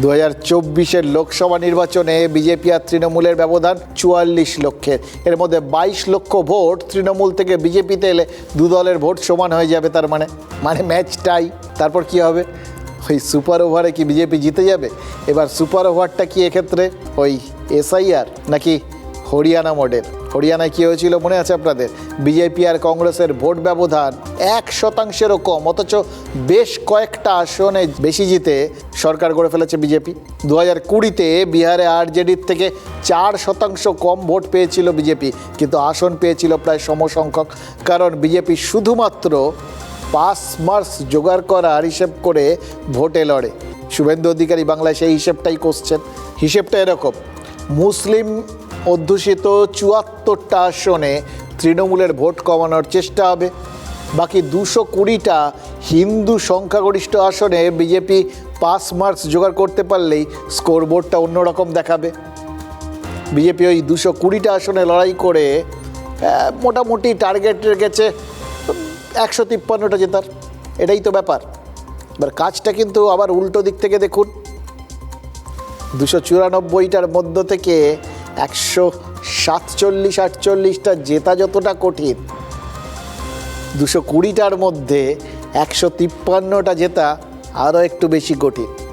2024 লোকসভা নির্বাচনে বিজেপি আর তৃণমূলের ব্যবধান 44 লক্ষের। এর মধ্যে 22 লক্ষ ভোট তৃণমূল থেকে বিজেপিতে এলে দু দলের ভোট সমান হয়ে যাবে। তার মানে ম্যাচটাই। তারপর কি হবে? ওই সুপার ওভারে কি বিজেপি জিতে যাবে? এবার সুপার ওভারটা কি এক্ষেত্রে ওই এসআইআর নাকি হরিয়ানা মডেল? হরিয়ানায় কী হয়েছিল মনে আছে আপনাদের? বিজেপি আর কংগ্রেসের ভোট ব্যবধান 1%-ও কম, অথচ বেশ কয়েকটা আসনে বেশি জিতে সরকার গড়ে ফেলেছে বিজেপি। 2020-তে বিহারে আরজেডির থেকে 4% কম ভোট পেয়েছিল বিজেপি, কিন্তু আসন পেয়েছিল প্রায় সমসংখ্যক। কারণ বিজেপি শুধুমাত্র পাস মার্কস জোগাড় করার হিসেব করে ভোটে লড়ে। শুভেন্দু অধিকারী বাংলায় সেই হিসেবটাই করছেন। হিসেবটা এরকম: মুসলিম অধ্যুষিত 74টা আসনে তৃণমূলের ভোট কমানোর চেষ্টা হবে। বাকি 220টা হিন্দু সংখ্যাগরিষ্ঠ আসনে বিজেপি পাস মার্কস জোগাড় করতে পারলেই স্কোরবোর্ডটা অন্যরকম দেখাবে। বিজেপি ওই 220টা আসনে লড়াই করে মোটামুটি টার্গেট রেখেছে 153টা জেতার। এটাই তো ব্যাপার। এবার কাজটা কিন্তু আবার উল্টো দিক থেকে দেখুন। 294টার মধ্য থেকে 147-48টা জেতা যতটা কঠিন, 220টার মধ্যে 153টা জেতা আরও একটু বেশি কঠিন।